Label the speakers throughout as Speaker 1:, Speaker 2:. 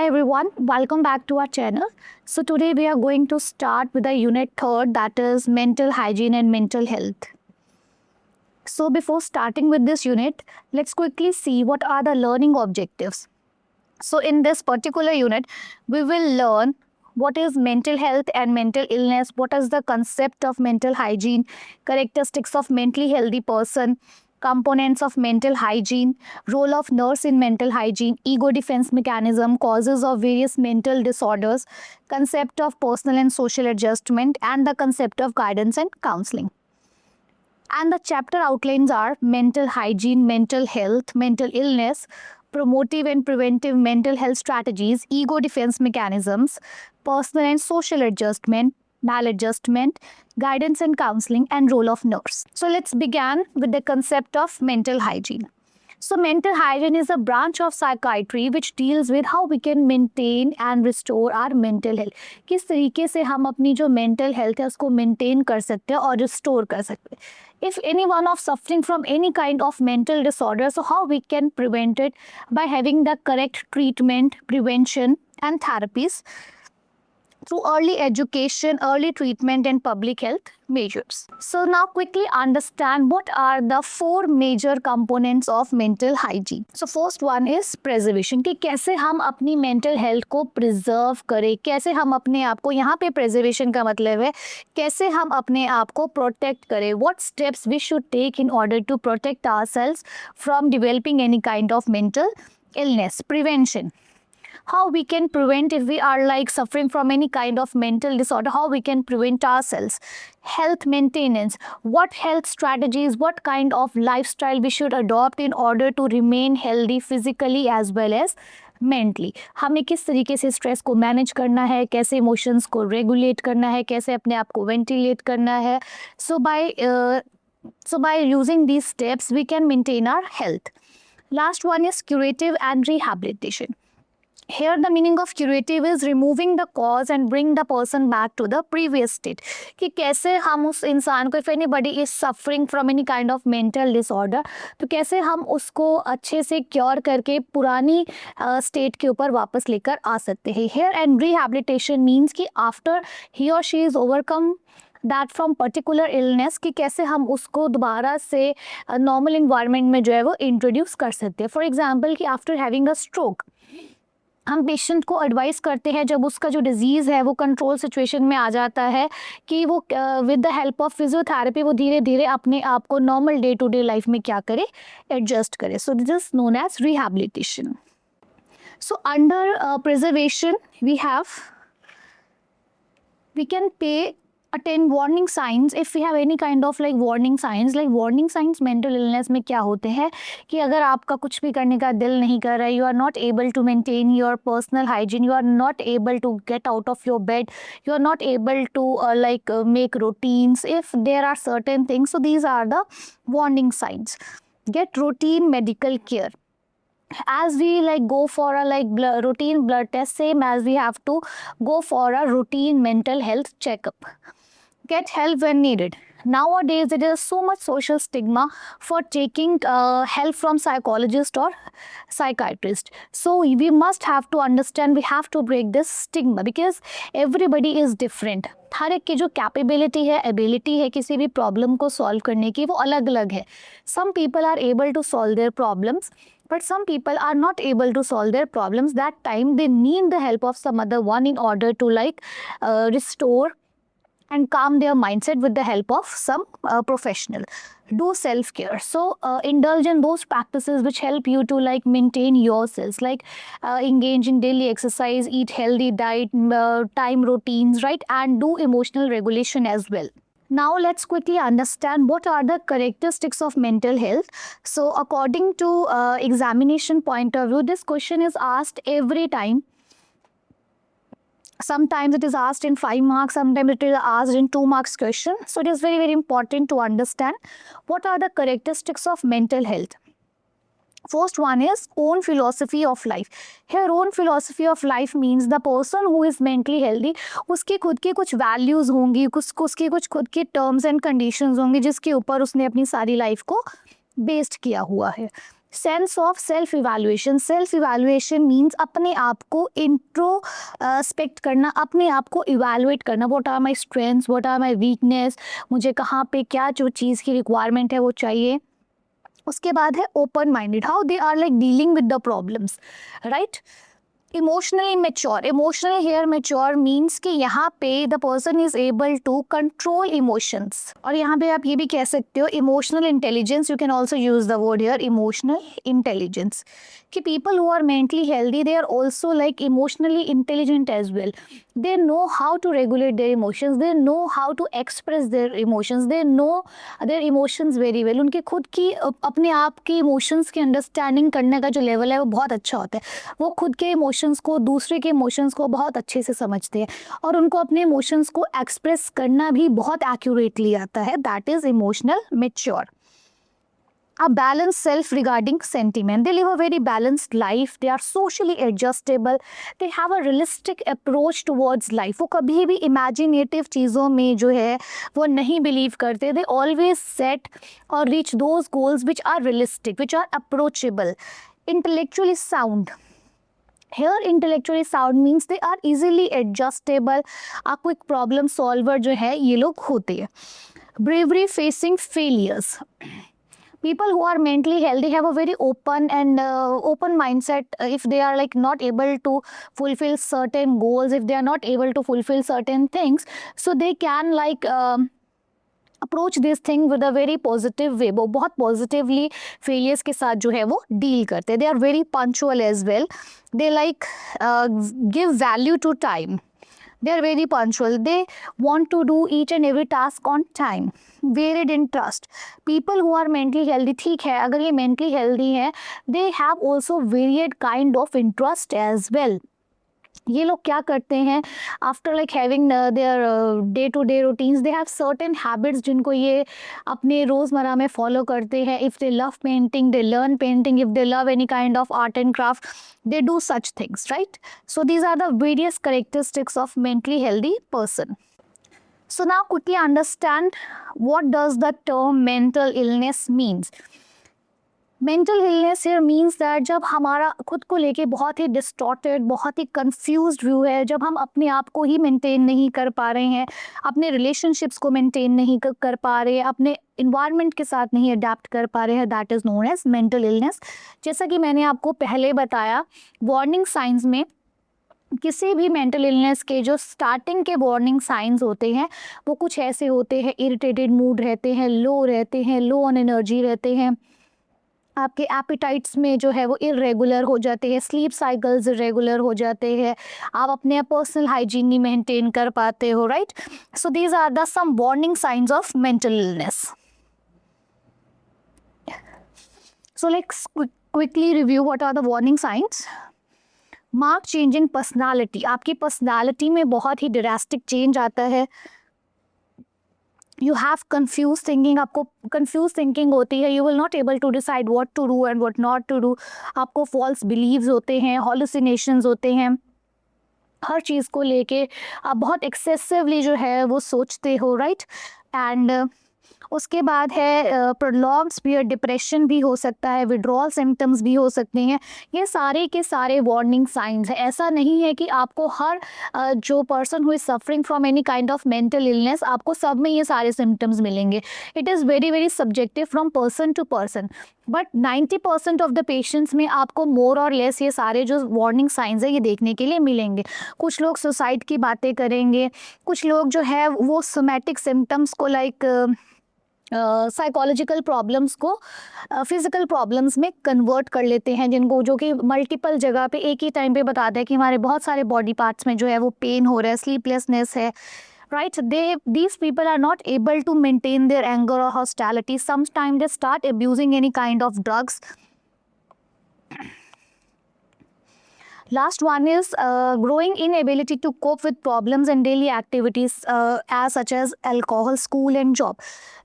Speaker 1: Hi everyone, welcome back to our channel. So today we are going to start with the unit third, that is mental hygiene and mental health. So before starting with this unit, let's quickly see what are the learning objectives. So in this particular unit, we will learn what is mental health and mental illness, what is the concept of mental hygiene, characteristics of mentally healthy person, components of mental hygiene, role of nurse in mental hygiene, ego defense mechanism, causes of various mental disorders, concept of personal and social adjustment, and the concept of guidance and counseling. And the chapter outlines are mental hygiene, mental health, mental illness, promotive and preventive mental health strategies, ego defense mechanisms, personal and social adjustment, maladjustment, guidance and counseling, and role of nurse. So let's begin with the concept of mental hygiene. So mental hygiene is a branch of psychiatry which deals with how we can maintain and restore our mental health. किस तरीके से हम अपनी जो mental health है उसको maintain कर सकते हैं और restore कर सकते हैं. If anyone of suffering from any kind of mental disorder, so how we can prevent it by having the correct treatment, prevention and therapies through early education, early treatment and public health measures. So now quickly understand what are the four major components of mental hygiene. So first one is preservation, कि कैसे हम अपनी mental health को preserve करें, कैसे हम अपने आप को, यहाँ पे preservation का मतलब है कैसे हम अपने आप को protect करें, what steps we should take in order to protect ourselves from developing any kind of mental illness. Prevention, how we can prevent if we are like suffering from any kind of mental disorder, how we can prevent ourselves. Health maintenance, what health strategies, what kind of lifestyle we should adopt in order to remain healthy physically as well as mentally. हमें किस तरीके से stress को manage करना है, कैसे emotions को regulate करना है, कैसे अपने आप को वेंटिलेट करना है. So by using these steps we can maintain our health. Last one is curative and rehabilitation. Here the meaning of curative is removing the cause and bring the person back to the previous state. कि कैसे हम उस इंसान को, if anybody is suffering from any kind of mental disorder, तो कैसे हम उसको अच्छे से क्योर करके पुरानी स्टेट के ऊपर वापस लेकर आ सकते हैं. Here and rehabilitation means कि after he or she is overcome that from particular illness, कि कैसे हम उसको दोबारा से नॉर्मल इन्वायरमेंट में जो है वो इंट्रोड्यूस कर सकते हैं. फॉर एग्जाम्पल कि आफ्टर हैविंग अ स्ट्रोक हम पेशेंट को एडवाइस करते हैं जब उसका जो डिजीज़ है वो कंट्रोल सिचुएशन में आ जाता है कि वो with the help of physiotherapy वो धीरे धीरे अपने आप को normal day to day life में क्या करे, एडजस्ट करे. So this is known as rehabilitation. So under preservation we can pay attend warning signs if we have any kind of like warning signs mental illness में क्या होते हैं कि अगर आपका कुछ भी करने का दिल नहीं कर रहा है, you are not able to maintain your personal hygiene, you are not able to get out of your bed, you are not able to make routines, if there are certain things. So these are the warning signs. Get routine medical care. As we like go for a routine blood test, same as we have to go for a routine mental health checkup. Get help when needed. Nowadays there is so much social stigma for taking help from psychologist or psychiatrist. So we must have to understand, we have to break this stigma because everybody is different. हर एक की जो capability है, ability है किसी भी problem को solve करने की, वो अलग अलग है. Some people are able to solve their problems, but some people are not able to solve their problems. That time they need the help of some other one in order to restore and calm their mindset with the help of some professional. Do self-care. So indulge in those practices which help you to maintain yourselves, engage in daily exercise, eat healthy diet, time routines, right, and do emotional regulation as well. Now let's quickly understand what are the characteristics of mental health. So according to examination point of view, this question is asked every time. Sometimes it is asked in 5 marks, sometimes it is asked in 2 marks question. So it is very, very important to understand what are the characteristics of mental health. First one is own philosophy of life. Here own philosophy of life means the person who is mentally healthy, उसके खुद के कुछ values होंगी, उसके कुछ खुद के terms and conditions होंगे जिसके ऊपर उसने अपनी सारी life को based किया हुआ है. Sense of self evaluation means अपने आप को इंट्रोस्पेक्ट करना, अपने आप को इवैल्यूएट करना, what are my strengths, what are my weakness, मुझे कहाँ पे क्या जो चीज़ की रिक्वायरमेंट है वो चाहिए। उसके बाद है open minded, how they are like dealing with the problems, right. Emotionally mature, emotional here mature means कि यहाँ पे the person is able to control emotions, और यहाँ पे आप ये भी कह सकते हो emotional intelligence, you can also use the word here emotional intelligence, कि people who are mentally healthy they are also like emotionally intelligent as well, they know how to regulate their emotions, they know how to express their emotions, they know their emotions very well। उनके खुद की अपने आप के emotions की understanding करने का जो लेवल है वो बहुत अच्छा होता है। वो खुद के इमोशंस को, दूसरे के इमोशंस को बहुत अच्छे से समझते हैं और उनको अपने इमोशंस को एक्सप्रेस करना भी बहुत एक्यूरेटली आता है। That is emotional mature. A balanced self regarding sentiment, they live a very balanced life, they are socially adjustable, they have a realistic approach towards life। वो कभी भी imaginative चीज़ों में जो है वो नहीं believe करते, they always set or reach those goals which are realistic, which are approachable। Intellectually sound, here intellectually sound means they are easily adjustable, a quick problem solver जो है ये लोग होते हैं। Bravery facing failures, people who are mentally healthy have a very open and open mindset, if they are like not able to fulfill certain goals, if they are not able to fulfill certain things, so they can like approach this thing with a very positive way. वो बहुत positively failures के साथ जो है वो deal करते हैं। They are very punctual as well, they like give value to time, they are very punctual, they want to do each and every task on time, varied in trust। people who are mentally healthy, ठीक है अगर ये mentally healthy है, they have also varied kind of interest as well। ये लोग क्या करते हैं, after like having their day to day routines, they have certain habits जिनको ये अपने रोज़मर्रा में फॉलो करते हैं। If they love painting, they learn painting, if they love any kind of art and craft, they do such things, right? So these are the various characteristics of mentally healthy person। So now quickly understand what does the term mental illness means। Mental illness here means that जब हमारा खुद को लेके बहुत ही distorted, बहुत ही confused view है, जब हम अपने आप को ही मेंटेन नहीं कर पा रहे हैं, अपने रिलेशनशिप्स को मेंटेन नहीं कर पा रहे हैं, अपने इन्वायरमेंट के साथ नहीं अडेप्ट कर पा रहे हैं, that is known as mental illness. जैसा कि मैंने आपको पहले बताया, वार्निंग साइंस में किसी भी मेंटल इलनेस के जो स्टार्टिंग के वार्निंग साइंस होते हैं वो कुछ ऐसे होते हैं, इरिटेटेड मूड रहते हैं, लो ऑन एनर्जी रहते हैं, आपके एपिटाइट्स में जो है वो इरेगुलर हो जाते हैं, स्लीप साइकिल्स इरेगुलर हो जाते हैं, आप अपने पर्सनल हाइजीन नहीं मेंटेन कर पाते हो, right. So these are the some warning signs of mental illness. So let's quickly review what are the warning signs. Mark change in personality, आपकी पर्सनालिटी में बहुत ही ड्रास्टिक चेंज आता है। यू हैव कन्फ्यूज थिंकिंग, आपको confuse thinking होती है, you will not able to decide what to do and what not to do. आपको फॉल्स बिलीव्स होते हैं, हॉलुसिनेशंस होते हैं, हर चीज़ को लेके आप बहुत एक्सेसिवली जो है वो सोचते हो, राइट। एंड उसके बाद है प्रोलॉन्ग्ड सीवियर डिप्रेशन भी हो सकता है, विड्रॉल सिम्टम्स भी हो सकते हैं। ये सारे के सारे वार्निंग साइंस है। ऐसा नहीं है कि आपको हर जो person who is suffering from any kind of mental illness आपको सब में ये सारे सिम्टम्स मिलेंगे। It is very very subjective from person to person, but 90% of the patients में आपको मोर और लेस ये सारे जो वार्निंग साइंस है ये देखने के लिए मिलेंगे। कुछ लोग सुसाइड की बातें करेंगे, कुछ लोग जो है वो सोमैटिक सिम्टम्स को लाइक साइकोलॉजिकल प्रॉब्लम्स को फिजिकल प्रॉब्लम्स में कन्वर्ट कर लेते हैं, जिनको जो कि मल्टीपल जगह पे एक ही टाइम पे बताते हैं कि हमारे बहुत सारे बॉडी पार्ट्स में जो है वो पेन हो रहा है, स्लीपलेसनेस है, right? These people are not able to maintain their anger or hostility. Sometimes they start abusing any kind of drugs. Last one is growing inability to cope with problems and daily activities as such as alcohol, school and job.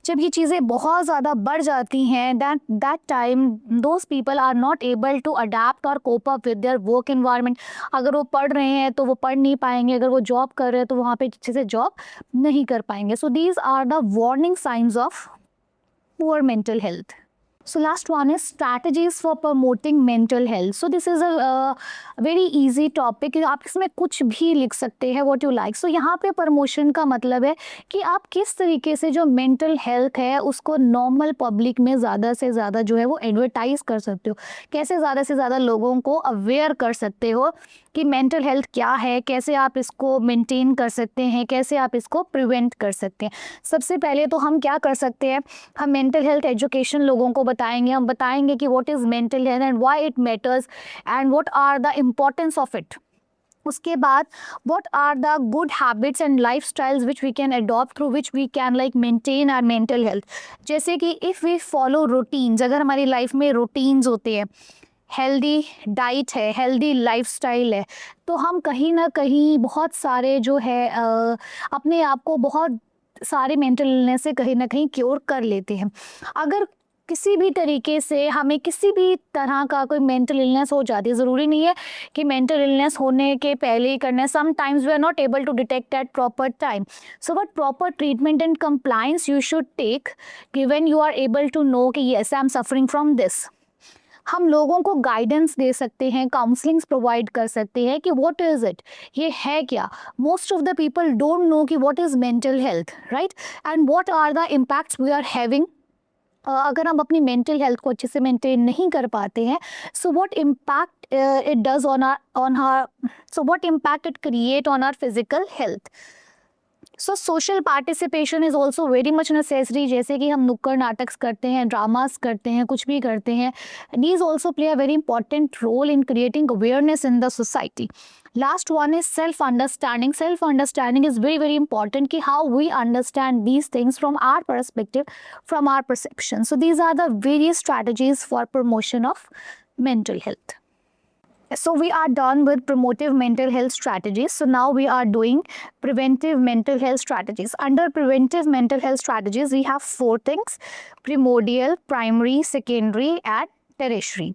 Speaker 1: जब ये चीज़ें बहुत ज़्यादा बढ़ जाती हैं, that time those people are not able to adapt or cope up with their work environment. अगर वो पढ़ रहे हैं तो वो पढ़ नहीं पाएंगे, अगर वो जॉब कर रहे हैं तो वहाँ पे अच्छे से जॉब नहीं कर पाएंगे। So these are the warning signs of poor mental health. So last one is strategies for promoting mental health. So this is a very easy topic. आप इसमें कुछ भी लिख सकते हैं what you like. So यहाँ पे प्रमोशन का मतलब है कि आप किस तरीके से जो मेंटल हेल्थ है उसको नॉर्मल पब्लिक में ज़्यादा से ज़्यादा जो है वो एडवर्टाइज कर सकते हो, कैसे ज़्यादा से ज़्यादा लोगों को अवेयर कर सकते हो कि मेंटल हेल्थ क्या है, कैसे आप इसको मेंटेन कर सकते हैं, कैसे आप इसको प्रिवेंट कर सकते हैं। सबसे पहले तो हम क्या कर सकते हैं, हम मेंटल हेल्थ एजुकेशन लोगों को बताएंगे। हम बताएंगे कि what is mental health and why it matters and what are the importance of it. उसके बाद what are the good habits and lifestyles which we can adopt through which we can like maintain our mental health। जैसे कि if we follow routines, अगर हमारी life में routines होते हैं, healthy diet है, हेल्दी लाइफस्टाइल है, तो हम कहीं ना कहीं बहुत सारे जो है अपने आप को बहुत सारे मेंटल इलनेस से कहीं ना कहीं क्योर कर लेते हैं। अगर किसी भी तरीके से हमें किसी भी तरह का कोई मेंटल इलनेस हो जाती है, ज़रूरी नहीं है कि मेंटल इलनेस होने के पहले ही करना है। Sometimes we are not able to detect at proper time, so what proper treatment and compliance you should take given you are able to know कि yes I am suffering from this. हम लोगों को guidance दे सकते हैं, counsellings provide कर सकते हैं कि व्हाट इज़ इट, ये है क्या। Most of the people don't know कि what is mental health, right, and what are the impacts we are having. अगर हम अपनी मेंटल हेल्थ को अच्छे से मेंटेन नहीं कर पाते हैं, so what impact it does on our so what impact it create on our physical health. So social participation is also very much necessary. जैसे कि हम नुक्कड़ नाटक करते हैं, ड्रामास करते हैं, कुछ भी करते हैं, these also play a very important role in creating awareness in the society. Last one is self-understanding. Self-understanding is very, very important कि how we understand these things from our perspective, from our perception. So these are the various strategies for promotion of mental health. So we are done with promotive mental health strategies. So now we are doing preventive mental health strategies. Under preventive mental health strategies, we have 4 things: primordial, primary, secondary and tertiary.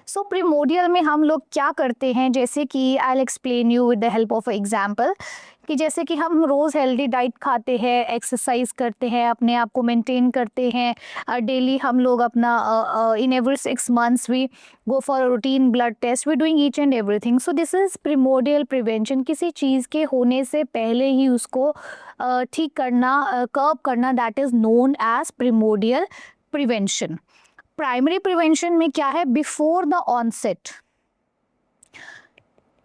Speaker 1: So primordial में हम लोग क्या करते हैं, जैसे कि I will explain you with the help of example, कि जैसे कि हम रोज़ हेल्दी डाइट खाते हैं, एक्सरसाइज करते हैं, अपने आप को मेंटेन करते हैं, डेली हम लोग अपना in every 6 months we go for routine blood test, we doing each and everything. So this is primordial prevention. किसी चीज़ के होने से पहले ही उसको ठीक करना, कर्ब करना, that is known as primordial prevention. Primary prevention में क्या है, बिफोर द ऑनसेट,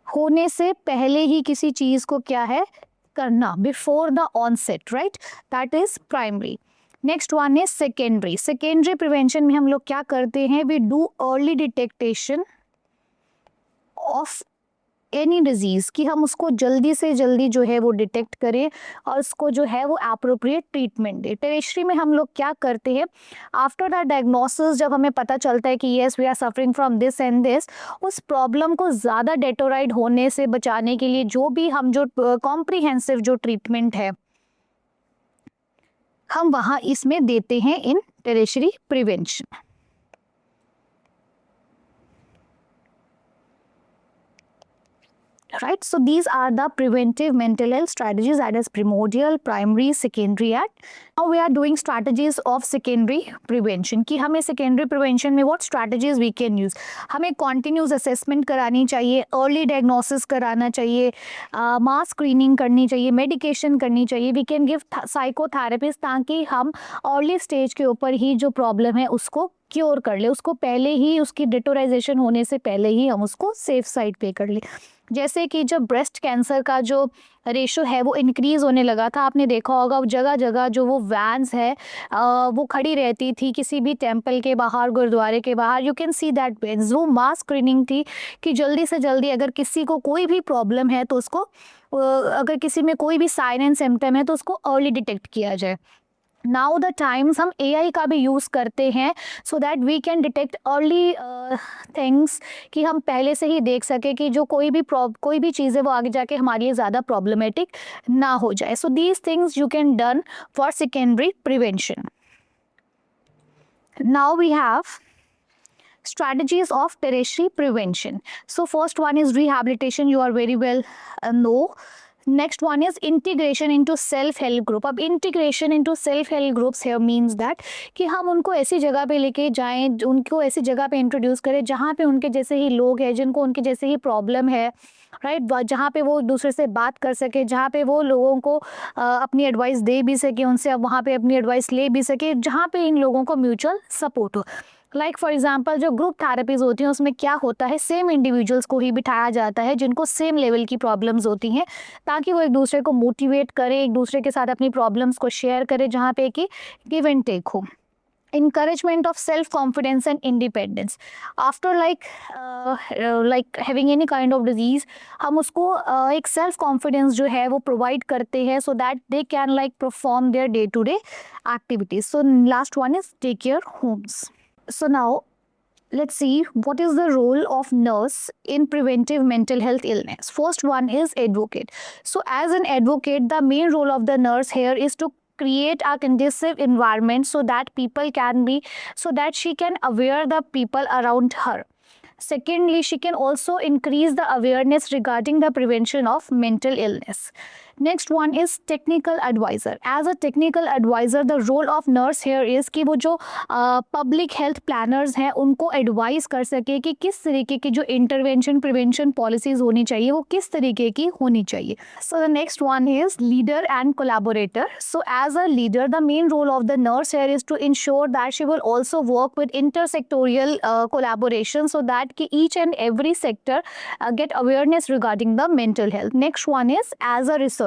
Speaker 1: होने से पहले ही किसी चीज को क्या है करना, before the onset, right, that is primary. Next one is secondary. Secondary prevention में हम लोग क्या करते हैं, we do early detection of any disease, कि हम उसको जल्दी से जल्दी जो है वो डिटेक्ट करें और उसको जो है वो एप्रोप्रिएट ट्रीटमेंट दें। टेरिटरी में हम लोग क्या करते हैं, आफ्टर द डायग्नोसिस, जब हमें पता चलता है कि yes we are suffering from this and this, उस प्रॉब्लम को ज़्यादा डेटोराइड होने से बचाने के लिए जो भी हम जो कॉम्प्रिहेंसिव जो ट्रीटमेंट है हम वहाँ इसमें देते हैं in tertiary prevention. Right, so these are the preventive mental health strategies, that is primordial, primary, secondary and now we are doing strategies of secondary prevention कि हमें secondary prevention में what strategies we can use। हमें continuous assessment करानी चाहिए, early diagnosis कराना चाहिए, mass screening करनी चाहिए, medication करनी चाहिए, we can give psychotherapist ताकि हम early stage के ऊपर ही जो problem है उसको क्योर कर ले, उसको पहले ही उसकी डिटोराइजेशन होने से पहले ही हम उसको सेफ साइड पे कर ले। जैसे कि जब ब्रेस्ट कैंसर का जो रेशो है वो इंक्रीज होने लगा था, आपने देखा होगा जगह जगह जो वो वैन्स है वो खड़ी रहती थी किसी भी टेंपल के बाहर, गुरुद्वारे के बाहर, you can see that vans. वो मास स्क्रीनिंग थी कि जल्दी से जल्दी अगर किसी को कोई भी प्रॉब्लम है तो उसको अगर किसी में कोई भी साइन एंड सिम्टम है तो उसको अर्ली डिटेक्ट किया जाए। नाउ द टाइम्स हम AI का भी यूज़ करते हैं so that we can detect early things, कि हम पहले से ही देख सकें कि जो कोई भी चीज़ है वो आगे जाके हमारे लिए ज़्यादा प्रॉब्लमेटिक ना हो जाए। So these things you can done for secondary prevention. Now we have strategies of tertiary prevention. So first one is rehabilitation, you are very well know next one is integration into self help group. अब integration into self help groups है means that कि हम उनको ऐसी जगह पे लेके जाएं, उनको ऐसी जगह पे इंट्रोड्यूस करें जहाँ पे उनके जैसे ही लोग हैं, जिनको उनके जैसे ही प्रॉब्लम है, राइट, जहाँ पे वो दूसरे से बात कर सके, जहाँ पे वो लोगों को अपनी एडवाइस दे भी सके, उनसे अब वहाँ पे अपनी एडवाइस ले भी सके, जहाँ पे इन लोगों को म्यूचुअल सपोर्ट हो. लाइक फॉर एग्जाम्पल जो ग्रुप थेरेपीज होती हैं उसमें क्या होता है, सेम इंडिविजुअल्स को ही बिठाया जाता है जिनको सेम लेवल की प्रॉब्लम्स होती हैं, ताकि वो एक दूसरे को मोटिवेट करें, एक दूसरे के साथ अपनी प्रॉब्लम्स को शेयर करें, जहाँ पे कि गिव एंड टेक हो. Encouragement of self confidence and independence after like having any kind of disease, हम उसको एक self confidence जो है वो provide करते हैं so that they can like perform their day to day activities. So last one is take care homes. So now let's see what is the role of nurse in preventive mental health illness. First one is advocate. So as an advocate, the main role of the nurse here is to create a conducive environment so that people can be, so that she can aware the people around her. Secondly, she can also increase the awareness regarding the prevention of mental illness. Next one is technical advisor. As a technical advisor, the role of nurse here is कि वो जो public health planners हैं उनको advise कर सके कि किस तरीके की जो intervention prevention policies होनी चाहिए वो किस तरीके की होनी चाहिए. So the next one is leader and collaborator. So as a leader, the main role of the nurse here is to ensure that she will also work with intersectorial collaboration so that कि each and every sector get awareness regarding the mental health. Next one is as a researcher.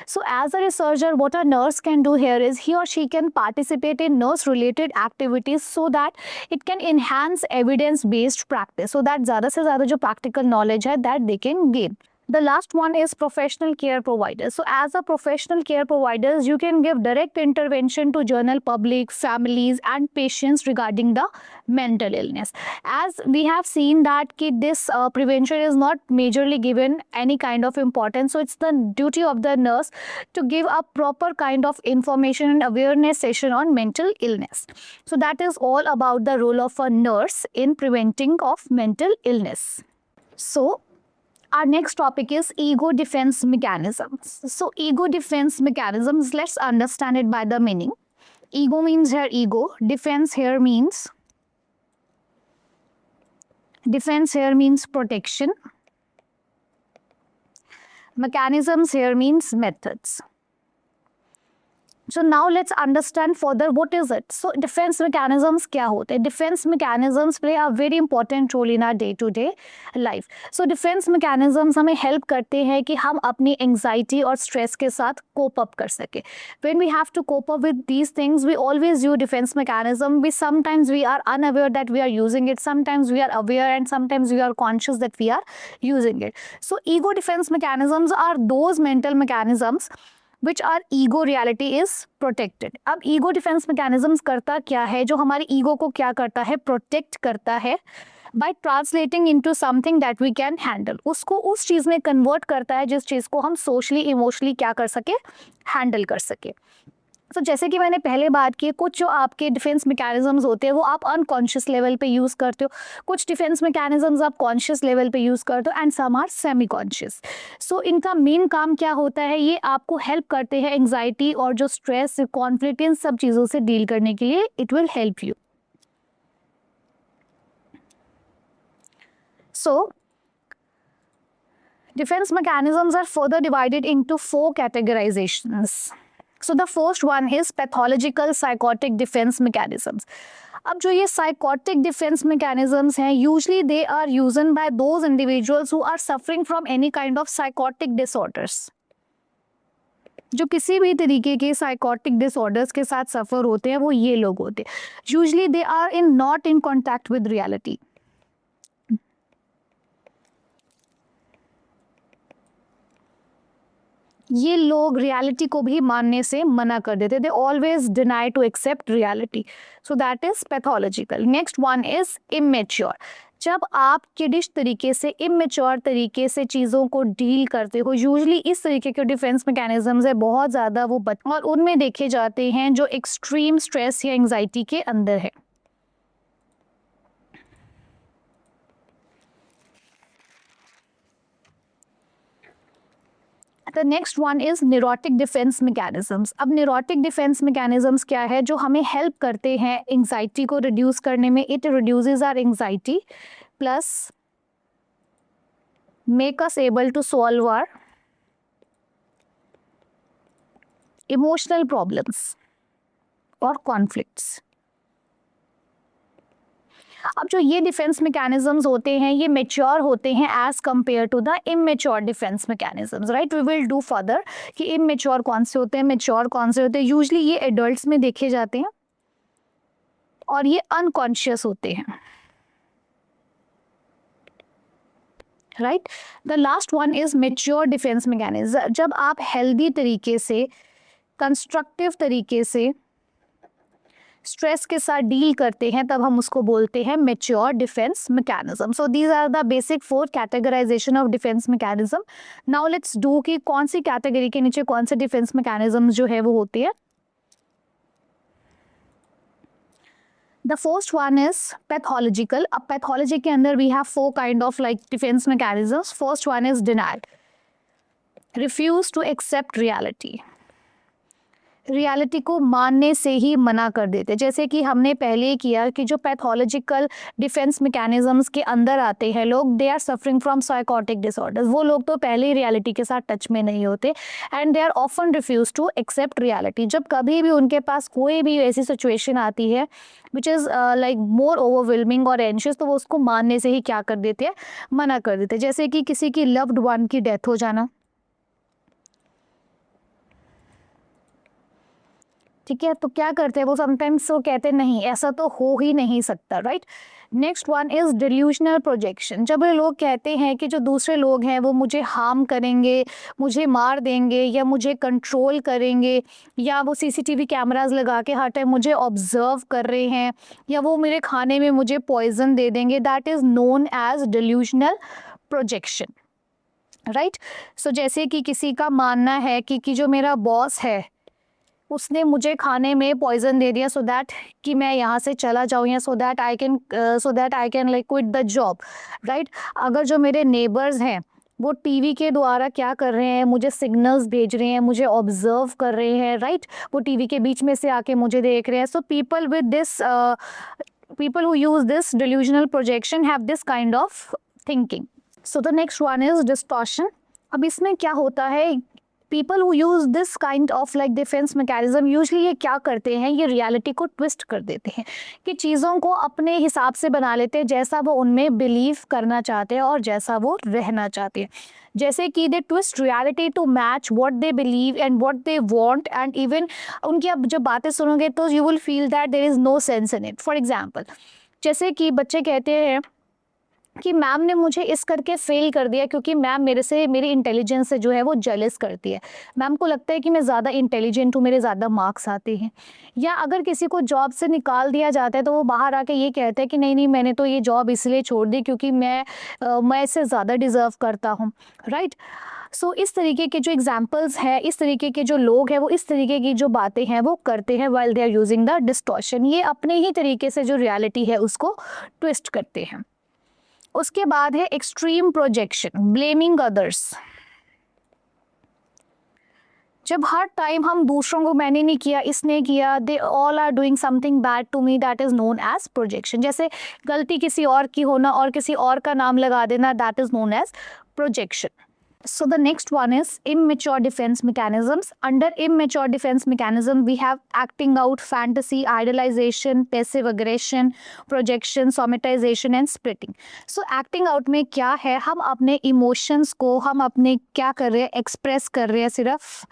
Speaker 1: So as a researcher, what a nurse can do here is he or she can participate in nurse related activities so that it can enhance evidence based practice, so that ज़्यादा से ज़्यादा जो practical knowledge है that they can gain. The last one is professional care providers. So as a professional care providers, you can give direct intervention to general public, families and patients regarding the mental illness. As we have seen that this prevention is not majorly given any kind of importance. So it's the duty of the nurse to give a proper kind of information and awareness session on mental illness. So that is all about the role of a nurse in preventing of mental illness. So our next topic is ego defense mechanisms. So ego defense mechanisms, let's understand it by the meaning. Ego means here ego, defense here means protection. Mechanisms here means methods. So now let's understand further what is it. So defense mechanisms क्या होते हैं? Defense mechanisms play a very important role in our day-to-day life. So defense mechanisms हमें help करते हैं कि हम अपनी anxiety और stress के साथ cope up कर सके. When we have to cope up with these things, we always use defense mechanism. Sometimes we are unaware that we are using it. Sometimes we are aware and sometimes we are conscious that we are using it. So ego defense mechanisms are those mental mechanisms which our ego reality is protected. अब ego defense mechanisms करता क्या है, जो हमारी ego को क्या करता है, protect करता है by translating into something that we can handle. उसको उस चीज़ में convert करता है जिस चीज़ को हम socially emotionally क्या कर सके, handle कर सके. तो जैसे कि मैंने पहले बात की, कुछ जो आपके डिफेंस मैकेनिज्म्स होते हैं वो आप अनकॉन्शियस लेवल पे यूज़ करते हो, कुछ डिफेंस मैकेनिज्म्स आप कॉन्शियस लेवल पे यूज़ करते हो and some are semi conscious. So इनका मेन काम क्या होता है, ये आपको हेल्प करते हैं एंग्जाइटी और जो स्ट्रेस, कॉन्फ्लिक्ट, इन सब चीज़ों से डील करने के लिए. It will help you. So defense mechanisms are further divided into 4 categorizations. So the first one is pathological psychotic defense mechanisms. अब जो ये psychotic defense mechanisms हैं, usually they are used by those individuals who are suffering from any kind of psychotic disorders. जो किसी भी तरीके के psychotic disorders के साथ सफ़र होते हैं वो ये लोग होते हैं. Usually they are not in contact with reality. ये लोग रियलिटी को भी मानने से मना कर देते. They always deny to accept reality. So that is pathological. Next one is immature. जब आप किडिश तरीके से, इमेच्योर तरीके से चीज़ों को डील करते हो, यूजुअली इस तरीके के डिफेंस मैकेनिज्म्स है बहुत ज़्यादा वो और उनमें देखे जाते हैं जो एक्सट्रीम स्ट्रेस या एंग्जाइटी के अंदर है. The next one is neurotic defence mechanisms. अब न्यूरोटिक डिफेंस मैकेनिज्म्स क्या है, जो हमें हेल्प करते हैं एंजाइटी को रिड्यूस करने में. It reduces our anxiety plus make us able to solve our emotional problems और कॉन्फ्लिक्ट्स. अब जो ये डिफेंस मैकेनिज्म्स होते हैं ये मेच्योर होते हैं as compare to the immature defence mechanisms. Right, we will do further कि इमेच्योर कौन से होते हैं, मेच्योर कौन से होते हैं. यूजुअली ये एडल्ट्स में देखे जाते हैं और ये अनकॉन्शियस होते हैं. Right, the last one is mature defence mechanism. जब आप हेल्दी तरीके से, कंस्ट्रक्टिव तरीके से स्ट्रेस के साथ डील करते हैं, तब हम उसको बोलते हैं mature defence mechanism. So these are the basic 4 categorisation of defence mechanism. Now let's do कि कौन सी कैटेगरी के नीचे कौन से डिफेंस मैकेनिज्म जो है वो होते हैं. The first one is pathological. अब पैथोलॉजी के अंदर we have 4 kind of like defence mechanisms. First one is denial, refuse to accept reality. Reality को मानने से ही मना कर देते. जैसे कि हमने पहले किया कि जो पैथोलॉजिकल डिफेंस मैकेनिज्म्स के अंदर आते हैं लोग, they are suffering from psychotic disorders. वो लोग तो पहले ही रियलिटी के साथ टच में नहीं होते and they are often refuse to accept reality. जब कभी भी उनके पास कोई भी ऐसी सिचुएशन आती है which is like more overwhelming और एंशियस, तो वो उसको मानने से ही क्या कर देते हैं, मना कर देते हैं. जैसे कि किसी की लव्ड वन की डेथ हो जाना, ठीक है, तो क्या करते हैं वो, समटाइम्स वो कहते हैं नहीं ऐसा तो हो ही नहीं सकता. Right, next one is delusional projection. जब ये लोग कहते हैं कि जो दूसरे लोग हैं वो मुझे हार्म करेंगे, मुझे मार देंगे या मुझे कंट्रोल करेंगे, या वो सीसीटीवी कैमरास लगा के हर टाइम मुझे ऑब्जर्व कर रहे हैं, या वो मेरे खाने में मुझे पॉइजन दे देंगे, that is known as delusional projection. Right, so जैसे कि किसी का मानना है कि जो मेरा बॉस है उसने मुझे खाने में पॉइजन दे दिया सो दैट कि मैं यहाँ से चला जाऊँ, या so that I can like quit the job. Right, अगर जो मेरे नेबर्स हैं वो टीवी के द्वारा क्या कर रहे हैं, मुझे सिग्नल्स भेज रहे हैं, मुझे ऑब्जर्व कर रहे हैं. राइट, वो टीवी के बीच में से आके मुझे देख रहे हैं. सो people who use this delusional projection have this kind of thinking. So the next one is distortion. अब इसमें क्या होता है, people who use this kind of like defence mechanism usually ये क्या करते हैं, ये रियलिटी को ट्विस्ट कर देते हैं कि चीज़ों को अपने हिसाब से बना लेते हैं, जैसा वो उनमें बिलीव करना चाहते हैं और जैसा वो रहना चाहते हैं. जैसे कि they twist reality to match what they believe and what they want, and even उनकी अब जब बातें सुनोगे तो you will feel that there is no sense in it. For example, जैसे कि बच्चे कहते हैं कि मैम ने मुझे इस करके फेल कर दिया क्योंकि मैम मेरी इंटेलिजेंस से जो है वो जेलस करती है. मैम को लगता है कि मैं ज़्यादा इंटेलिजेंट हूँ, मेरे ज़्यादा मार्क्स आते हैं. या अगर किसी को जॉब से निकाल दिया जाता है तो वो बाहर आके ये कहता है कि नहीं नहीं मैंने तो ये जॉब इसलिए छोड़ दी क्योंकि मैं इससे ज़्यादा डिज़र्व करता हूँ. राइट, सो इस तरीके के जो एग्जाम्पल्स हैं, इस तरीके के जो लोग हैं वो इस तरीके की जो बातें हैं वो करते हैं while they are using the distortion. ये अपने ही तरीके से जो रियलिटी है उसको ट्विस्ट करते हैं. उसके बाद है एक्सट्रीम प्रोजेक्शन, ब्लेमिंग अदर्स. जब हर टाइम हम दूसरों को मैंने नहीं किया, इसने किया, they all are doing something bad to me, that is known as projection. जैसे गलती किसी और की होना और किसी और का नाम लगा देना, that is known as projection. So the next one is immature defense mechanisms. Under immature defense mechanism, we have acting out, fantasy, idealization, passive aggression, projection, somatization and splitting. So acting out में क्या है, हम अपने emotions को हम अपने क्या कर रहे हैं, express कर रहे हैं सिर्फ.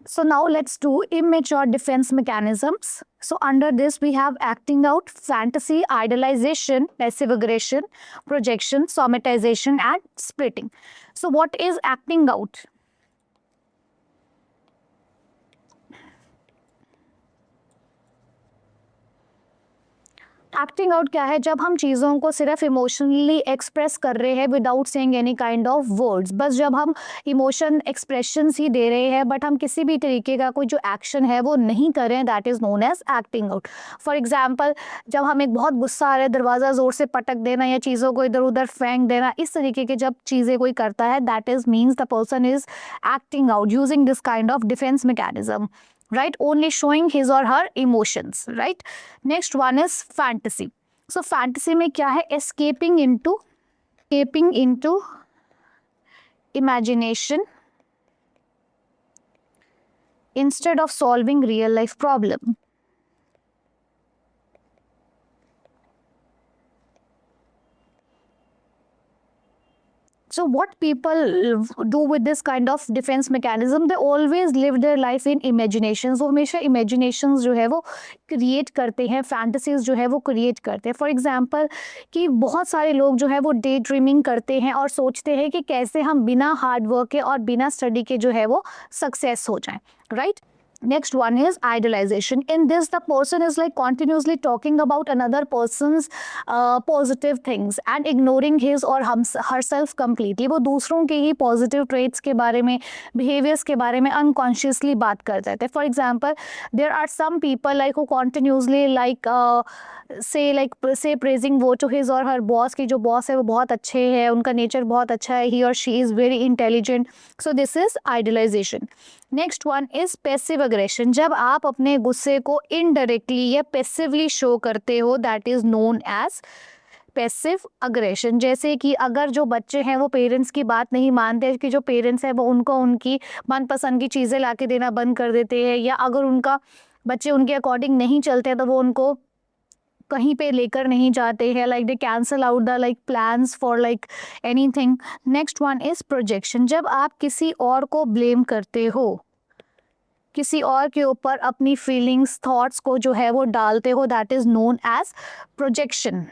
Speaker 1: So now let's do immature defense mechanisms. So under this we have acting out, fantasy, idealization, passive aggression, projection, somatization and splitting. So what is acting out? Acting out क्या है? जब हम चीज़ों को सिर्फ इमोशनली एक्सप्रेस कर रहे हैं without saying any kind of words, बस जब हम इमोशन एक्सप्रेशंस ही दे रहे हैं बट हम किसी भी तरीके का कोई जो एक्शन है वो नहीं कर रहे हैं, that is known as acting out. For example, जब हम एक बहुत गुस्सा आ रहा है, दरवाज़ा ज़ोर से पटक देना या चीज़ों को इधर उधर फेंक देना, इस तरीके के जब चीज़ें कोई करता है, that is means the person is acting out using this kind of defence mechanism, right? Only showing his or her emotions, right? Next one is fantasy. So fantasy में क्या है? escaping into imagination instead of solving real life problem. So what people do with this kind of defense mechanism, they always live their life in imaginations. वो हमेशा imaginations जो है वो create करते हैं, fantasies जो है वो create करते हैं. For example, कि बहुत सारे लोग जो है वो डे ड्रीमिंग करते हैं और सोचते हैं कि कैसे हम बिना हार्ड वर्क के और बिना स्टडी के जो है वो सक्सेस हो जाएं, right? Next one is idolization. In this, the person is like continuously talking about another person's positive things and ignoring his or herself completely. वो दूसरों के ही positive traits के बारे में, behaviors के बारे में unconsciously बात करते हैं. For example, there are some people like who continuously say praising वो to his or her boss कि जो boss है वो बहुत अच्छे हैं, उनका nature बहुत अच्छा है, he or she is very intelligent. So this is idolization. Next one is passive aggression. जब आप अपने गुस्से को इनडायरेक्टली या पैसिवली शो करते हो, that is known as passive aggression. जैसे कि अगर जो बच्चे हैं वो पेरेंट्स की बात नहीं मानते, कि जो पेरेंट्स हैं वो उनको उनकी मनपसंद की चीज़ें ला के देना बंद कर देते हैं, या अगर उनका बच्चे उनके अकॉर्डिंग नहीं चलते तो वो उनको कहीं पे लेकर नहीं जाते हैं, like they cancel out the like plans for like anything. Next one is projection. जब आप किसी और को ब्लेम करते हो, किसी और के ऊपर अपनी फीलिंग्स थॉट्स को जो है वो डालते हो, that is known as projection.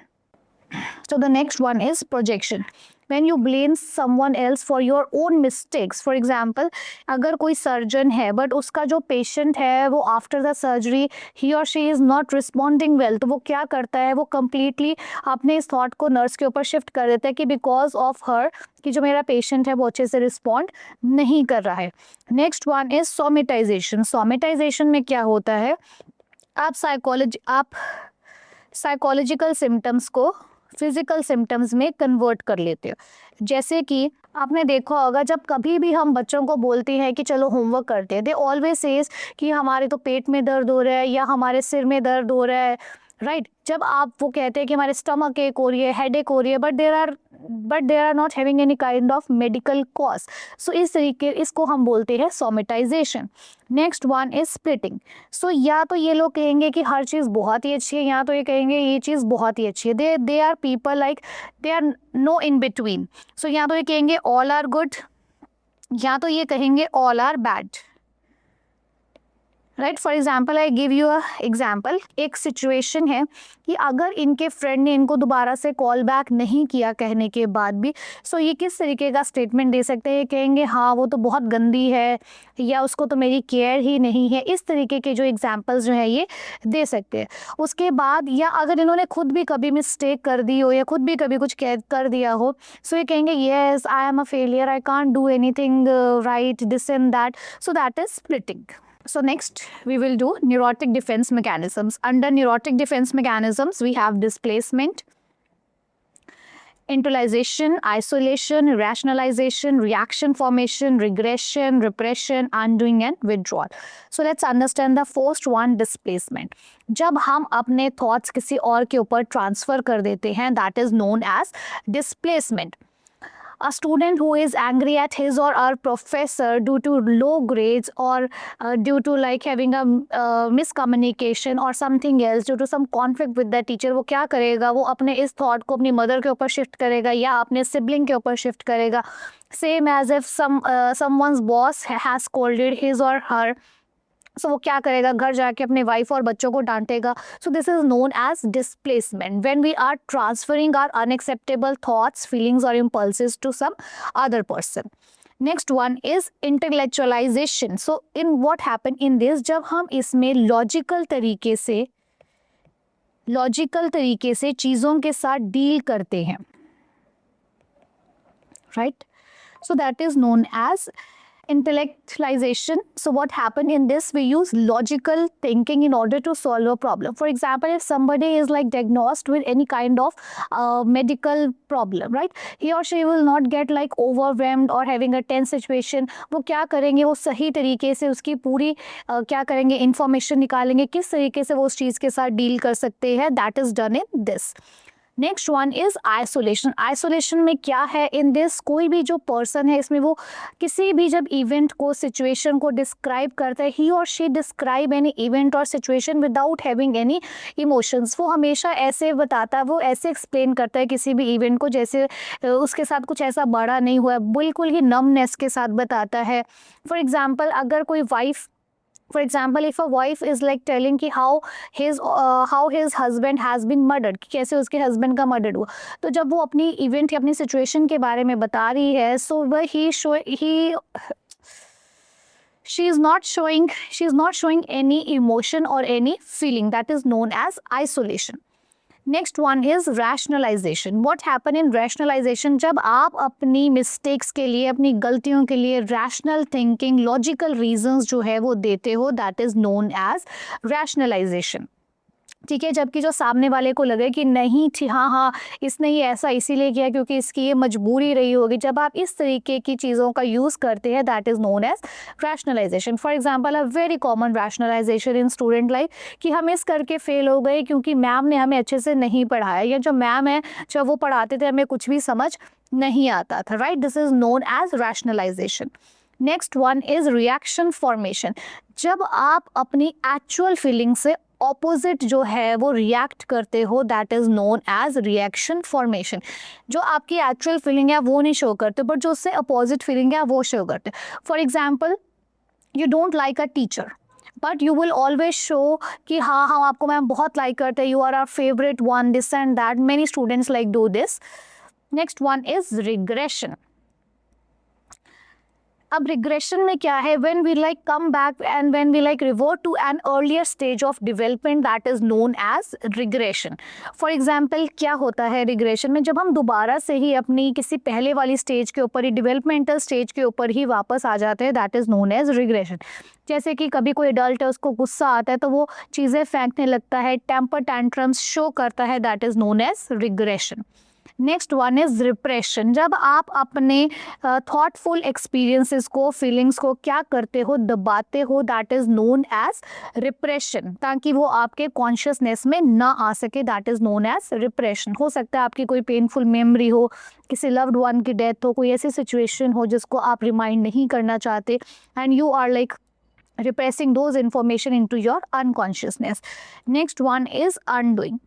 Speaker 1: So the next one is projection. When you blame someone else for your own mistakes. For example, अगर कोई सर्जन है बट उसका जो पेशेंट है वो आफ्टर द सर्जरी ही और she is not responding well, तो वो क्या करता है, वो कम्प्लीटली अपने इस थॉट को नर्स के ऊपर शिफ्ट कर देता है कि बिकॉज ऑफ हर कि जो मेरा पेशेंट है वो अच्छे से रिस्पॉन्ड नहीं कर रहा है. Next one is somatisation. Somatisation में क्या होता है, आप साइकोलॉजिकल सिम्टम्स को फिजिकल सिम्टम्स में कन्वर्ट कर लेते हो. जैसे कि आपने देखा होगा, जब कभी भी हम बच्चों को बोलते हैं कि चलो होमवर्क करते हैं, दे ऑलवेज सेज कि हमारे तो पेट में दर्द हो रहा है या हमारे सिर में दर्द हो रहा है, राइट? जब आप वो कहते हैं कि हमारे स्टमक एक हो रही है, हेड एक हो रही है, but there are not having any kind of medical cause. So इस तरीके इसको हम बोलते हैं somatization. Next one is splitting. So या तो ये लोग कहेंगे कि हर चीज़ बहुत ही अच्छी है, या तो ये कहेंगे ये चीज़ बहुत ही अच्छी है. They are people like they are no in between. So या तो ये कहेंगे ऑल आर गुड, या तो ये कहेंगे all are bad, right? For example I give you a example. एक सिचुएशन है कि अगर इनके फ्रेंड ने इनको दोबारा से कॉल बैक नहीं किया कहने के बाद भी, सो ये किस तरीके का स्टेटमेंट दे सकते हैं, कहेंगे हाँ वो तो बहुत गंदी है, या उसको तो मेरी केयर ही नहीं है. इस तरीके के जो एग्जाम्पल्स जो है ये दे सकते हैं. उसके बाद या अगर इन्होंने खुद भी कभी मिस्टेक कर दी हो या खुद भी कभी कुछ कर दिया हो, सो ये कहेंगे yes I am a failure, I can't do anything right, this and that. So that is splitting. So next we will do neurotic defense mechanisms. Under neurotic defense mechanisms we have displacement, internalization, isolation, rationalization, reaction formation, regression, repression, undoing and withdrawal. So let's understand the first one, displacement. जब हम अपने thoughts किसी और के ऊपर transfer कर देते हैं, that is known as displacement. A student who is angry at his or her professor due to low grades or due to like having a miscommunication or something else, due to some conflict with the teacher, वो क्या करेगा, वो अपने इस thought को अपनी mother के ऊपर shift करेगा या अपने sibling के ऊपर shift करेगा. Same as if someone's boss has scolded his or her. सो वो क्या करेगा, घर जाके अपने वाइफ और बच्चों को डांटेगा. So this is known as displacement, when we are transferring our unacceptable thoughts, feelings और impulses to some other person. Next one is intellectualization. So in what happen in this, जब हम इसमें लॉजिकल तरीके से लॉजिकल तरीके से चीज़ों के साथ डील करते हैं, right? So that is known as intellectualization. So what happened in this, we use logical thinking in order to solve a problem. For example, if somebody is like diagnosed with any kind of medical problem, right, he or she will not get like overwhelmed or having a tense situation. वो क्या करेंगे, वो सही तरीके से उसकी पूरी क्या करेंगे, इंफॉर्मेशन निकालेंगे, किस तरीके से वो उस चीज़ के साथ डील कर सकते हैं. That is done in this. Next one is isolation. Isolation में क्या है इन दिस, कोई भी जो पर्सन है इसमें वो किसी भी जब इवेंट को, सिचुएशन को डिस्क्राइब करता है, ही और शी डिस्क्राइब एनी इवेंट और situation without having any emotions. वो हमेशा ऐसे बताता है, वो ऐसे एक्सप्लेन करता है किसी भी इवेंट को जैसे उसके साथ कुछ ऐसा बड़ा नहीं हुआ है, बिल्कुल ही नमनेस के साथ बताता है. फॉर एग्जाम्पल, अगर कोई wife, for example, if a wife is like telling कि how his husband has been murdered, कि कैसे उसके husband का murder हुआ, तो जब वो अपनी event या अपनी situation के बारे में बता रही है, so वह she is not showing any emotion or any feeling. That is known as isolation. Next one is rationalisation. What happen in rationalisation, जब आप अपनी मिस्टेक्स के लिए, अपनी गलतियों के लिए रैशनल थिंकिंग, लॉजिकल रीजंस जो है वो देते हो, that is known as rationalisation. ठीक है, जबकि जो सामने वाले को लगे कि नहीं हाँ इसने ये ऐसा इसीलिए किया क्योंकि इसकी ये मजबूरी रही होगी, जब आप इस तरीके की चीज़ों का यूज़ करते हैं, that is known as rationalisation. For example, a very common rationalisation in student life, कि हम इस करके फेल हो गए क्योंकि मैम ने हमें अच्छे से नहीं पढ़ाया, या जो मैम है जब वो पढ़ाते थे हमें कुछ भी समझ नहीं आता था, right? This is known as rationalisation. Next one is reaction formation. जब आप अपनी एक्चुअल फीलिंग से ऑपोजिट जो है वो रिएक्ट करते हो, that is known as reaction formation. जो आपकी एक्चुअल फीलिंग है वो नहीं शो करते, बट जो उससे अपोजिट फीलिंग है वो शो करते. For example, you don't like a teacher, but you will always show कि हाँ आपको मैम बहुत लाइक करते हैं, you are our favourite one, this and that. Many students like do this. Next one is regression. अब regression में क्या है, when we like come back and when we like revert to an earlier stage of development, that is known as regression. For example, क्या होता है regression में, जब हम दोबारा से ही अपनी किसी पहले वाली स्टेज के ऊपर ही, डेवलपमेंटल स्टेज के ऊपर ही वापस आ जाते हैं, that is known as regression. जैसे कि कभी कोई एडल्ट है, उसको गुस्सा आता है तो वो चीज़ें फेंकने लगता है, टेम्पर टैंट्रम्स शो करता है, that is known as regression. Next one is repression. जब आप अपने थॉटफुल एक्सपीरियंसेस को, फीलिंग्स को क्या करते हो, दबाते हो, that is known as repression, ताकि वो आपके कॉन्शियसनेस में ना आ सके, that is known as repression. हो सकता है आपकी कोई पेनफुल मेमोरी हो, किसी लव्ड वन की डेथ हो, कोई ऐसी सिचुएशन हो जिसको आप रिमाइंड नहीं करना चाहते, and you are like repressing those information into your unconsciousness. Next one is undoing.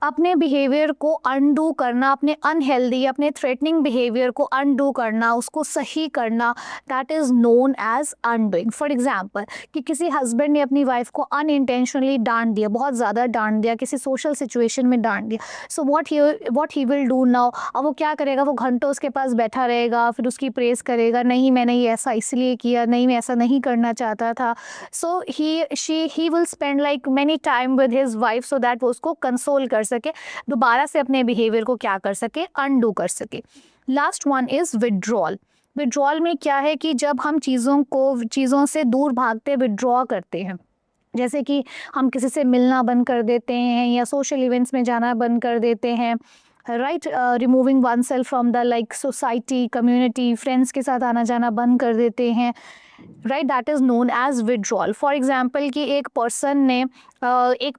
Speaker 1: अपने बिहेवियर को अनडू करना, अपने अनहेल्दी, अपने थ्रेटनिंग बिहेवियर को अनडू करना, उसको सही करना, that is known as undoing. For example, कि किसी हस्बैंड ने अपनी वाइफ को अनइंटेंशनली डांट दिया, बहुत ज़्यादा डांट दिया, किसी सोशल सिचुएशन में डांट दिया. So what he will do now, अब वो क्या करेगा, वो घंटों उसके पास बैठा रहेगा, फिर उसकी प्रेस करेगा, नहीं मैंने ये ऐसा इसलिए किया, नहीं मैं ऐसा नहीं करना चाहता था. So he will spend like many time with his wife so that वो उसको कंसोल कर सके, दोबारा से अपने बिहेवियर को क्या कर सके, अनडू कर सके. Last one is withdrawal. Withdrawal में क्या है कि जब हम चीज़ों से दूर भागते, विड्रॉ करते हैं, जैसे कि हम किसी से मिलना बंद कर देते हैं या सोशल इवेंट्स में जाना बंद कर देते हैं, right, removing oneself from the like society, community, friends के साथ आना जाना बंद कर देते हैं, right, that is known as withdrawal. For example, कि एक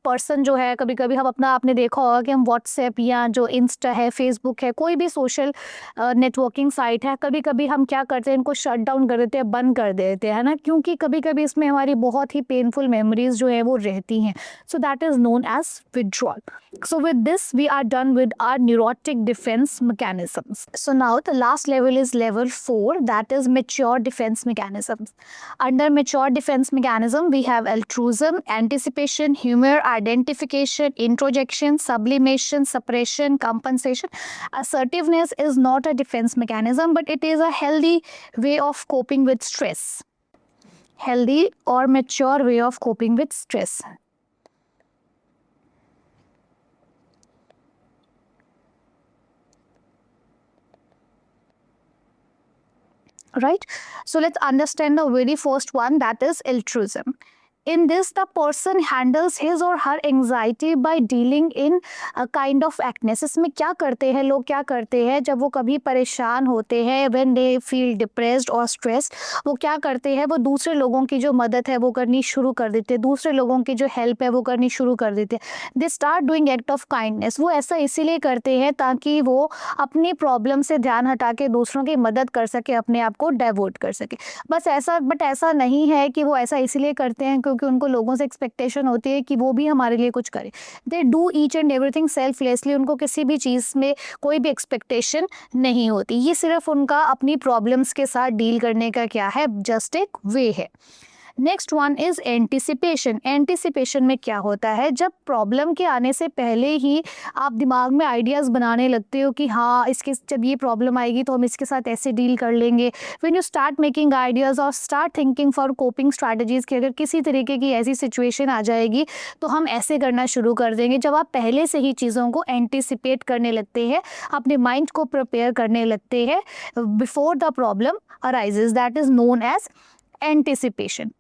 Speaker 1: पर्सन जो है, कभी कभी हम आपने देखा होगा कि हम व्हाट्सएप या जो इंस्टा है, फेसबुक है, कोई भी सोशल नेटवर्किंग साइट है, कभी कभी हम क्या करते हैं, इनको शट डाउन कर देते हैं, बंद कर देते हैं ना, क्योंकि कभी कभी इसमें हमारी बहुत ही पेनफुल मेमोरीज जो है वो रहती हैं. So that is known as withdrawal. So with this we are done with our neurotic defense mechanisms. So now the last level is level 4, that is mature defense mechanisms. Under mature defense mechanism we have altruism, anticipation, humor, identification, introjection, sublimation, suppression, compensation. Assertiveness is not a defense mechanism, but it is a healthy way of coping with stress. Healthy or mature way of coping with stress. right? So let's understand the very first one, that is altruism. In this, the person handles his or her anxiety by dealing in a kind of actness. इसमें क्या करते हैं लोग, क्या करते हैं जब वो कभी परेशान होते हैं, when they feel depressed or stressed, वो क्या करते हैं, वो दूसरे लोगों की जो मदद है वो करनी शुरू कर देते हैं, दूसरे लोगों की जो हेल्प है वो करनी शुरू कर देते हैं. They start doing act of kindness. वो ऐसा इसीलिए करते हैं ताकि वो अपनी प्रॉब्लम से ध्यान हटा के दूसरों की मदद कर सके, अपने आप को डाइवर्ट कर सके. बस ऐसा, बट ऐसा नहीं है कि वो ऐसा इसलिए करते हैं क्योंकि उनको लोगों से एक्सपेक्टेशन होती है कि वो भी हमारे लिए कुछ करे. They do each and everything selflessly. उनको किसी भी चीज़ में कोई भी एक्सपेक्टेशन नहीं होती. ये सिर्फ उनका अपनी प्रॉब्लम्स के साथ डील करने का क्या है, जस्ट एक वे है. Next one is anticipation. Anticipation में क्या होता है, जब प्रॉब्लम के आने से पहले ही आप दिमाग में आइडियाज़ बनाने लगते हो कि हाँ इसके, जब ये प्रॉब्लम आएगी तो हम इसके साथ ऐसे डील कर लेंगे. When you start making ideas और start thinking for coping strategies कि अगर किसी तरीके की ऐसी सिचुएशन आ जाएगी तो हम ऐसे करना शुरू कर देंगे. जब आप पहले से ही चीज़ों को एंटिसिपेट करने लगते हैं, अपने माइंड को प्रिपेयर करने लगते हैं before the problem arises, that is known as anticipation.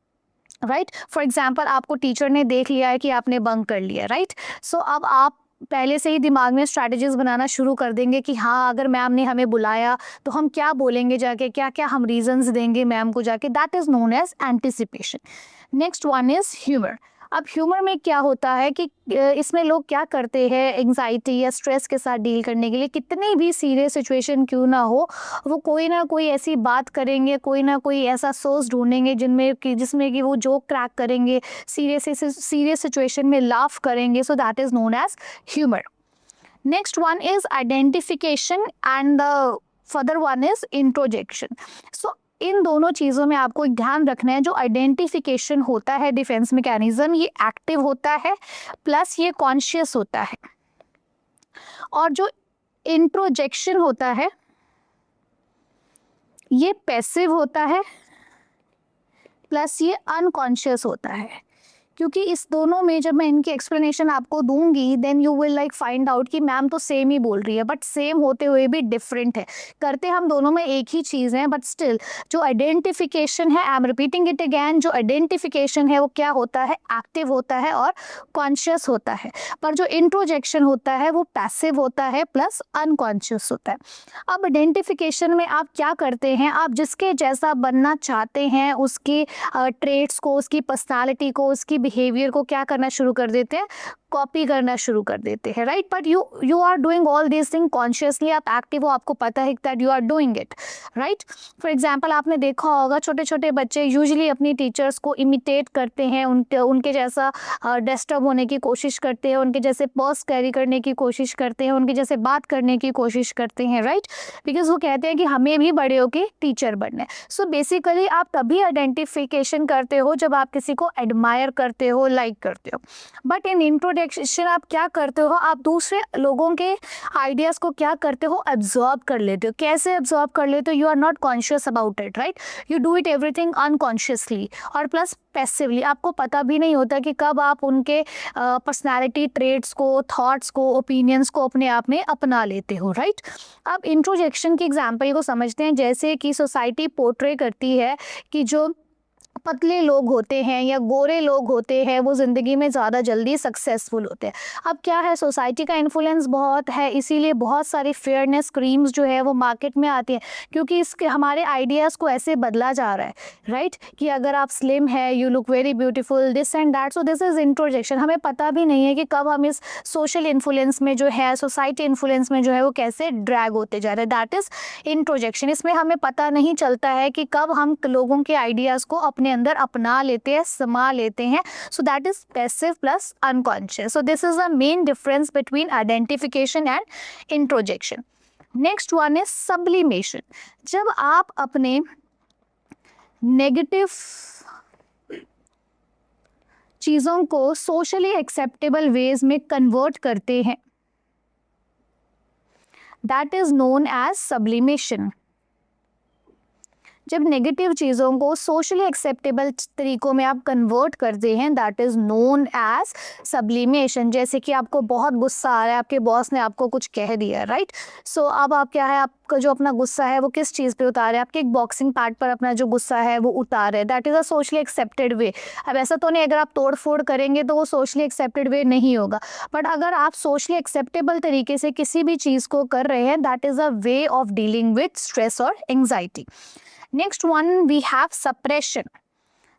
Speaker 1: Right. For example, आपको टीचर ने देख लिया है कि आपने बंक कर लिया, राइट. सो अब आप पहले से ही दिमाग में स्ट्रैटेजीज बनाना शुरू कर देंगे कि हाँ अगर मैम ने हमें बुलाया तो हम क्या बोलेंगे जाके, क्या क्या हम रीजंस देंगे मैम को जाके. That is known as anticipation. Next one is humour. अब ह्यूमर में क्या होता है कि इसमें लोग क्या करते हैं, एंग्जाइटी या स्ट्रेस के साथ डील करने के लिए कितनी भी सीरियस सिचुएशन क्यों ना हो, वो कोई ना कोई ऐसी बात करेंगे, कोई ना कोई ऐसा सोर्स ढूंढेंगे जिसमें कि वो जोक क्रैक करेंगे, सीरियस सिचुएशन में लाफ करेंगे. So that is known as humour. Next one is identification and the further one is introjection. So इन दोनों चीज़ों में आपको एक ध्यान रखना है. जो आइडेंटिफिकेशन होता है डिफेंस मैकेनिज्म, ये एक्टिव होता है प्लस ये कॉन्शियस होता है. और जो इंट्रोजेक्शन होता है ये पैसिव होता है प्लस ये अनकॉन्शियस होता है. क्योंकि इस दोनों में जब मैं इनकी एक्सप्लेनेशन आपको दूंगी then you will like find out कि मैम तो सेम ही बोल रही है, बट सेम होते हुए भी डिफरेंट है. करते हम दोनों में एक ही चीज़ है, बट स्टिल जो आइडेंटिफिकेशन है, I am repeating it again, जो आइडेंटिफिकेशन है वो क्या होता है, एक्टिव होता है और कॉन्शियस होता है. पर जो इंट्रोजेक्शन होता है वो पैसिव होता है प्लस अनकॉन्शियस होता है. अब आइडेंटिफिकेशन में आप क्या करते हैं, आप जिसके जैसा बनना चाहते हैं उसकी ट्रेट्स को, उसकी पर्सनालिटी को, उसकी बिहेवियर को क्या करना शुरू कर देते हैं, कॉपी करना शुरू कर देते हैं. Right. But you are doing all this thing consciously. आप एक्टिव हो, आपको पता है that you are doing it. Right. For example, आपने देखा होगा छोटे छोटे बच्चे यूजुअली अपनी टीचर्स को इमिटेट करते हैं, उनके जैसा डिस्टर्ब होने की कोशिश करते हैं, उनके जैसे पर्स कैरी करने की कोशिश करते हैं, उनके जैसे बात करने की कोशिश करते हैं. राइट. बिकॉज वो कहते हैं कि हमें भी बड़े होके टीचर बनना है. सो बेसिकली आप तभी आइडेंटिफिकेशन करते हो जब आप किसी को एडमायर करते हो, लाइक करते हो. बट इन इंट्रोडक्शन आप क्या करते हो, आप दूसरे लोगों के आइडियाज़ को क्या करते हो, एब्जॉर्ब कर लेते हो. कैसे एब्जॉर्ब कर लेते हो, you are not conscious about it. Right. You do it everything unconsciously और प्लस पैसिवली. आपको पता भी नहीं होता कि कब आप उनके पर्सनैलिटी ट्रेट्स को, थॉट्स को, ओपिनियंस को अपने आप में अपना लेते हो. राइट. अब इंट्रोजेक्शन की एग्जाम्पल को समझते हैं. जैसे कि सोसाइटी पोर्ट्रे करती है कि जो पतले लोग होते हैं या गोरे लोग होते हैं वो ज़िंदगी में ज़्यादा जल्दी सक्सेसफुल होते हैं. अब क्या है, सोसाइटी का इन्फ्लुएंस बहुत है, इसीलिए बहुत सारी फेयरनेस क्रीम्स जो है वो मार्केट में आती हैं, क्योंकि इसके हमारे आइडियाज़ को ऐसे बदला जा रहा है. राइट. कि अगर आप स्लिम है, you look very beautiful, this and that. So this is introjection. हमें पता भी नहीं है कि कब हम इस सोशल इन्फ्लुएंस में जो है, सोसाइटी इन्फ्लुएंस में जो है वो कैसे ड्रैग होते जा रहे हैं. That is introjection. इसमें हमें पता नहीं चलता है कि कब हम लोगों के आइडियाज़ को अपने अंदर अपना लेते हैं, समा लेते हैं. So that is passive plus unconscious. So this is the main difference between identification and introjection. Next one is sublimation. जब आप अपने नेगेटिव चीज़ों को सोशली एक्सेप्टेबल वेज में कन्वर्ट करते हैं, that is known as sublimation. जब नेगेटिव चीज़ों को सोशली एक्सेप्टेबल तरीकों में आप कन्वर्ट करते हैं, that is known as sublimation. जैसे कि आपको बहुत गुस्सा आ रहा है, आपके बॉस ने आपको कुछ कह दिया, राइट? सो अब आप क्या है, आपका जो अपना गुस्सा है वो किस चीज़ पे उतारे, आपके एक बॉक्सिंग पैड पर अपना जो गुस्सा है वो उतारे, that is a socially accepted way. अब ऐसा तो नहीं, अगर आप तोड़ फोड़ करेंगे तो वो सोशली एक्सेप्टेड वे नहीं होगा, बट अगर आप सोशली एक्सेप्टेबल तरीके से किसी भी चीज़ को कर रहे हैं, that is a way of dealing with stress और anxiety. Next one we have suppression.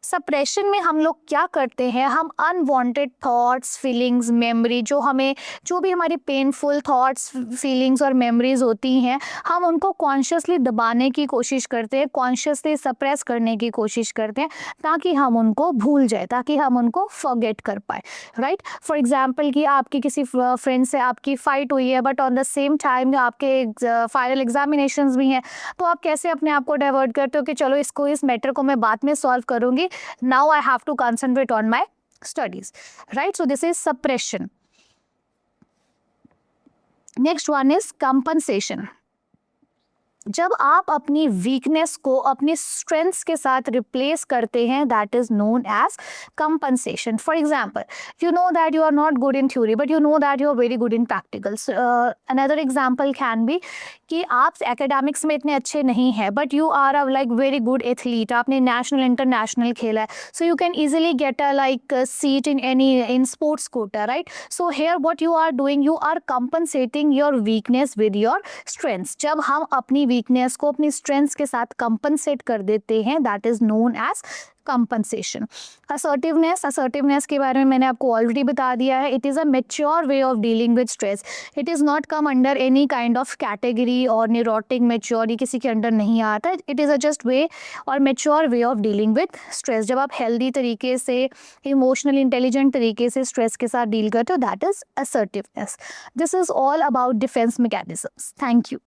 Speaker 1: Suppression में हम लोग क्या करते हैं, हम अनवांटेड थॉट्स, फीलिंग्स, मेमोरी, जो भी हमारी पेनफुल थॉट्स, फीलिंग्स और मेमोरीज होती हैं, हम उनको कॉन्शियसली दबाने की कोशिश करते हैं, कॉन्शियसली सप्रेस करने की कोशिश करते हैं, ताकि हम उनको भूल जाए, ताकि हम उनको फॉरगेट कर पाए, राइट? फॉर एग्जाम्पल कि आपकी किसी फ्रेंड से आपकी फाइट हुई है, but on the same time आपके फाइनल एग्जामिनेशंस भी हैं, तो आप कैसे अपने आप को डाइवर्ट करते हो कि चलो इस मैटर को मैं बाद में सॉल्व करूंगी, now I have to concentrate on my studies, right? So this is suppression. Next one is compensation. जब आप अपनी वीकनेस को अपनी स्ट्रेंथ्स के साथ रिप्लेस करते हैं, that is known as compensation. For example, you know that you are not good in theory but you know that you are very good in practicals. Another example can be कि आप academics में इतने अच्छे नहीं हैं but you are a like very good athlete, आपने national international खेला है, so you can easily get a like seat in sports quota, right? So here what you are doing, you are compensating your weakness with your strengths. जब हम अपनी weakness को अपनी strengths के साथ कंपनसेट कर देते हैं, that is known as compensation. Assertiveness के बारे में मैंने आपको ऑलरेडी बता दिया है। It is a mature way of dealing with stress. It is not come under any kind of category और न्यूरोटिक मेच्योर, किसी के अंडर नहीं आता। It is a just way और mature way of dealing with stress. जब आप healthy तरीके से, इमोशनली इंटेलिजेंट तरीके से स्ट्रेस के साथ डील करते हो, that is assertiveness. This is all about defence mechanisms. Thank you.